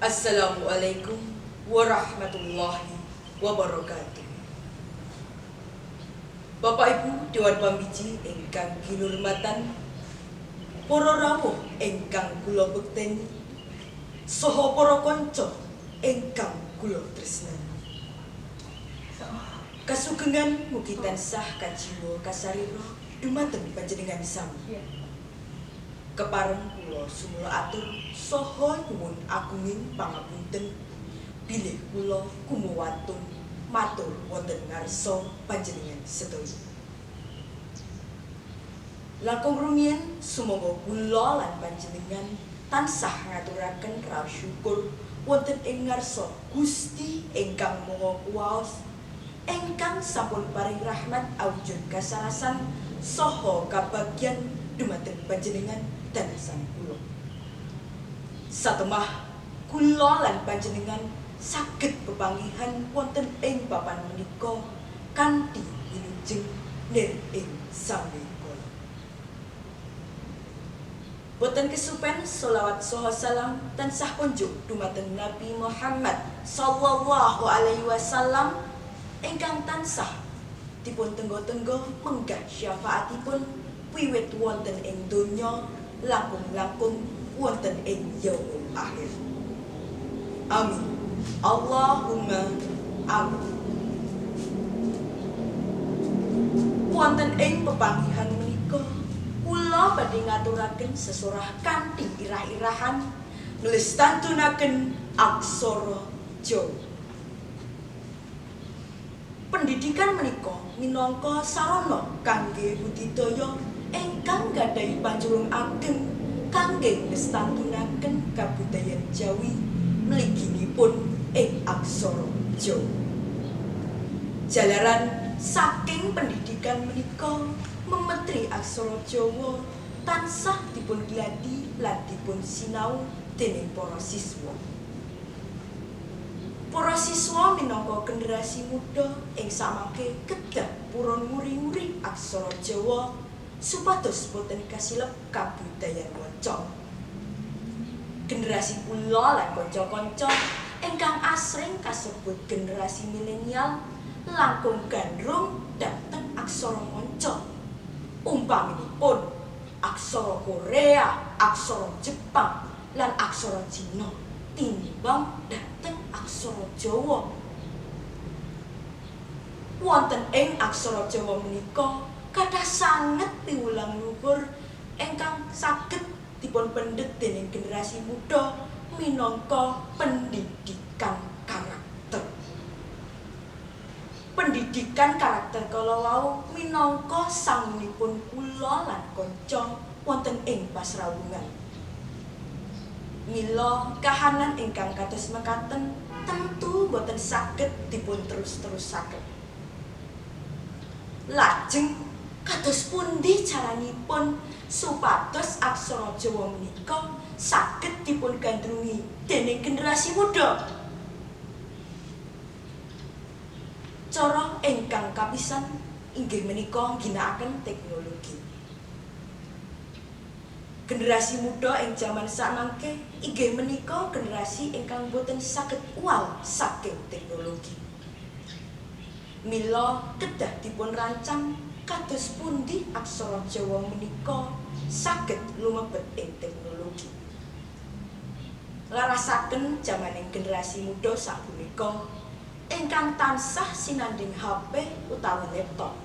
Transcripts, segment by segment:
Assalamualaikum warahmatullahi wabarakatuh. Bapak Ibu Dewan Pambiji ingkang kinurmatan, para rawuh ingkang kula bekteni, saha para kanca ingkang kula tresnani. Kasugengan mugi tansah kajiwa kasarira dumateng panjenengan sami. Kepareng kula sumula atur saha nyuwun agunging pangapunten bilih kula kumuwatun matur wonten ngarsa panjenengan sedaya. Langkung rumiyin sumangga kula lan panjenengan tansah ngaturaken raos syukur wonten ing ngarsa Gusti ingkang Maha Kuwaos, ingkang sampun paring rahmat awujud kasarasan saha kabagyan dumateng panjenengan danasan kula. Satemah kula lan panjenengan saged pepanggihan wonten ing papan menika kanthi wilujeng nir ing sami kula. Boten kesupen sholawat saha salam tansah kunjuk dumateng Nabi Muhammad sallallahu alaihi wasallam ingkang tansah dipun tenggo-tenggo menggah syafaatipun wiwit wonten ing donya langkung-langkung wonten ing yaumul akhir. Amin. Allahumma amin. Wonten ing pepanggihan menika kula badhe ngaturaken sesorah kanthi irah-irahan nglestantunaken aksara Jawa. Pendidikan menika minangka sarana kangge budidaya ingkang gadhahi panjurung ageng kangge nglestantunaken kabudayan Jawi mliginipun ing aksara Jawa. Jalaran saking pendidikan menika memetri aksara Jawa tansah dipun gladi lan dipun sinau dening para siswa. Para siswa minangka generasi muda ing samangke kedah purun muri-muri aksara Jawa supados boten kasilep kabudayan waca. Generasi kula lan kanca-kanca ingkang asring kasebut generasi milenial langkung gandrung dhateng aksara manca. Umpaminipun aksara Korea, aksara Jepang, lan aksara Cina tinimbang dhateng aksara Jawa. Wonten ing aksara Jawa menika kathah sanget piwulang luhur ingkang saged dipun pendhet dening generasi muda minangka pendidikan karakter. Pendidikan karakter kala wau minangka sangunipun kula lan kanca wonten ing pasrawungan. Mila kahanan ingkang kados mekaten tentu boten saged dipun terus-terusaken. Lajeng kados pundi caranipun supados aksara Jawa menika saged dipun gandrungi dening generasi muda? Cara ingkang kapisan inggih menika ngginakaken teknologi. Generasi muda ing jaman samangke inggih menika generasi ingkang boten saged uwal saking teknologi. Mila kedah dipun rancang kados pundi aksara Jawa menika saged lumebet ing teknologi. Larasaken jamaning generasi muda sapunika ingkang tansah sinanding HP utawi laptop.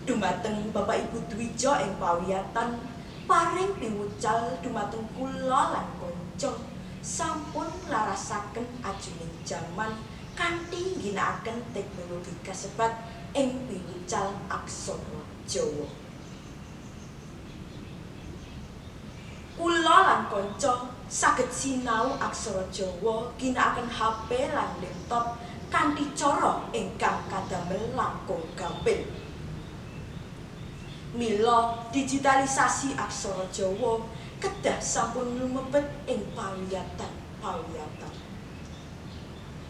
Dumateng Bapak Ibu Dwija ing pawiyatan paring piwucal dumateng kula lan kanca sampun larasaken ajuning jaman kanthi ngginakaken teknologi kasebat ing piwucal aksara Jawa. Kula lan kanca saged sinau aksara Jawa ginakaken HP lan laptop kanthi cara ingkang kadamel langkung gampil. Mila digitalisasi aksara Jawa kedah sampun lumebet ing pawiyatan.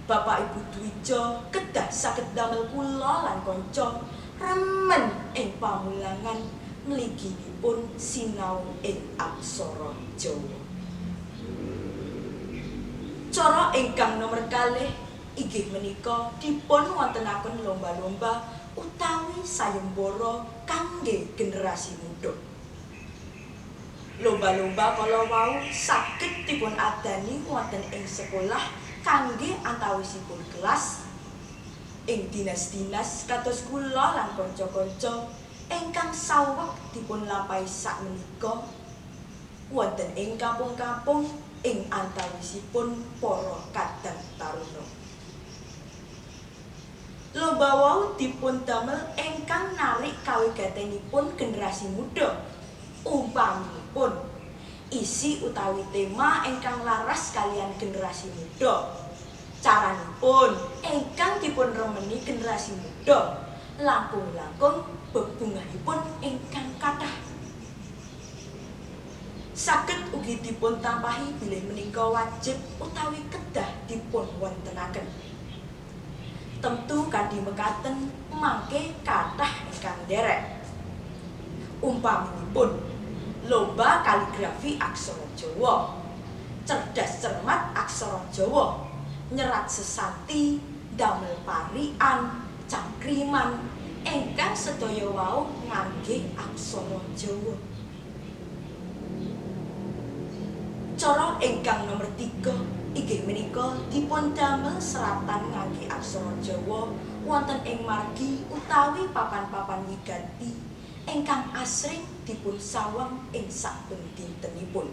Bapak Ibu Dwija kedah saged damel kula lan kanca remen ing pamulangan mliginipun sinau ing aksara Jawa. Cara ingkang nomor kalih inggih menika dipun wontenaken lomba-lomba utawi sayembara kangge generasi muda. Lomba-lomba kala wau saged dipun adani wonten ing sekolah kangge antawisipun kelas, ing dinas-dinas kados kula lan kanca-kanca ingkang saweg dipun lampahi sakmenika, wonten ing kampung-kampung ing antawisipun para kadang taruna. Lomba wau dipun damel ingkang narik kawigatenipun generasi muda. Umpamipun isi utawi tema ingkang laras kalian generasi muda, caranipun ingkang dipun remeni generasi muda, langkung-langkung bebungahipun ingkang kathah. Saged ugi dipun tampahi bilih menika wajib utawi kedah dipun wontenaken. Tentu kanthi mekaten mangke kathah ingkang nderek. Umpamipun lomba kaligrafi aksara Jawa, cerdas cermat aksara Jawa, nyerat sesanti, damel parian, cangkriman, ingkang sedaya wau ngangge aksara Jawa. Cara ingkang nomor 3 inggih menika dipun damel seratan ngangge aksara Jawa wonten ing margi utawi papan-papan wiganti ingkang asring dipun sawang ing saben dintenipun.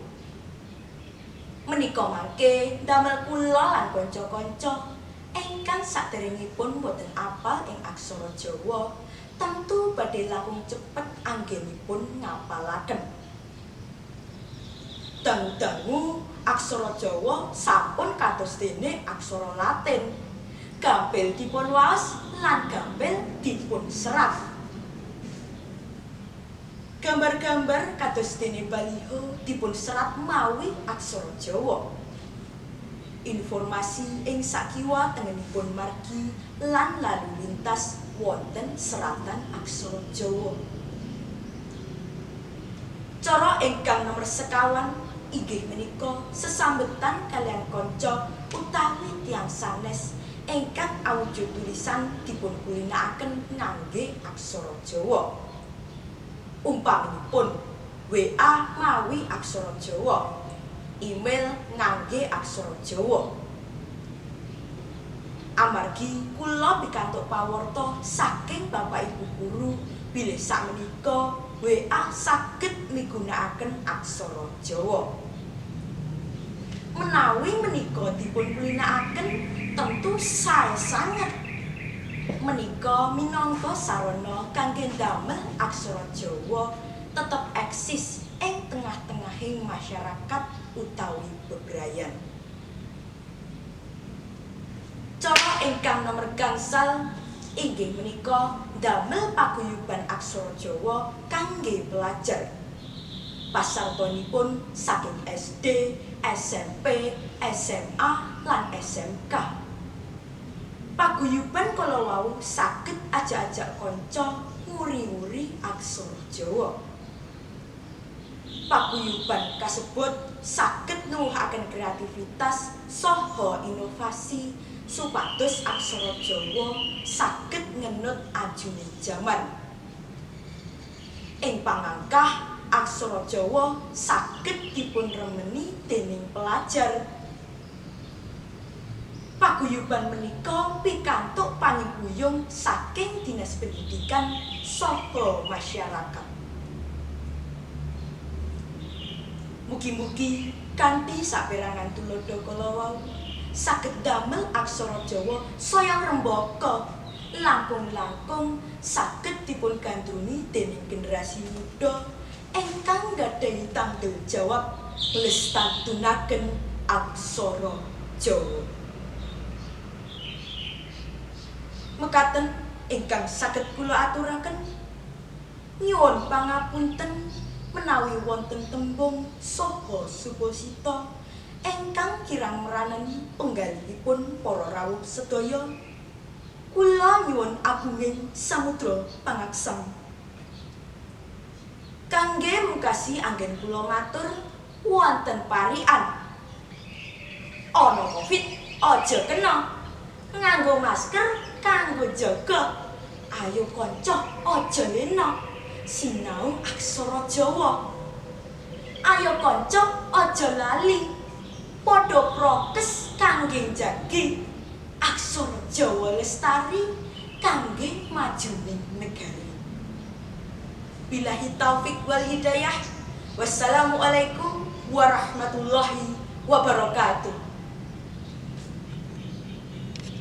Menika mangke damel kula lan kanca-kanca ingkang saderengipun boten apal ing aksara Jawa tentu badhe langkung cepet anggenipun ngapalaken. Dangu aksara Jawa sampun kados dene aksara Latin, gampil dipun waos lan gampil dipun serat. Gambar-gambar kados dene baliho dipun serat mawi aksara Jawa. Informasi ing sakiwa tengenipun margi lan lalu lintas wonten seratan aksara Jawa. Cara ingkang nomor sekawan inggih menika sesambetan kalian kanca utawi tiyang sanes ingkang awujud tulisan dipun kulinakaken ngangge aksara Jawa. Umpamipun WA mawi aksara Jawa, email ngangge aksara Jawa. Amargi kula pikantuk pawarta saking Bapak Ibu guru bilih sakmenika WA saged migunakaken aksara Jawa. Menawi menika dipun kulinakaken tentu sae sanget. Menika minangka sarana kangge damel aksara Jawa tetep eksis ing tengah-tengahing masyarakat utawi bebrayan. Cara ingkang nomor gangsal inggih menika damel paguyuban aksara Jawa kangge pelajar. Pasartanipun saking SD, SMP, SMA lan SMK. Paguyuban kala wau saged ajak-ajak kanca nguri-uri aksara Jawa. Paguyuban kasebut saged nuwuhaken kreativitas saha inovasi supados aksara Jawa saged ngenut ajune jaman. Ing pangangkah aksara Jawa saged dipun remeni dening pelajar. Paguyuban menika pikantuk pangibuyung saking Dinas Pendidikan saha masyarakat. Mugi-mugi kanthi saperangan tulodo kala wau saged damel aksara Jawa saya rembaka langkung-langkung saged dipun gandrungi dening generasi muda ingkang gadhahi tanggung jawab nglestarenaken aksara Jawa. Mekaten ingkang saged kula aturaken, nyuwun pangapunten menawi wonten tembung saha suposita ingkang kirang meranani penggalihipun para rawuh sedaya. Kula nyuwun agunging samudra pangaksem. Kangge mungkasi anggen kula matur wonten parian. ana Covid aja kena. Nganggo masker kanggo jaga. Ayo kanca aja lena sinau aksara Jawa. Ayo kanca aja lali padha prokes kangge njagi aksara Jawa lestari kangge majuning negari. Billahi taufik wal hidayah. Wassalamualaikum warahmatullahi wabarakatuh.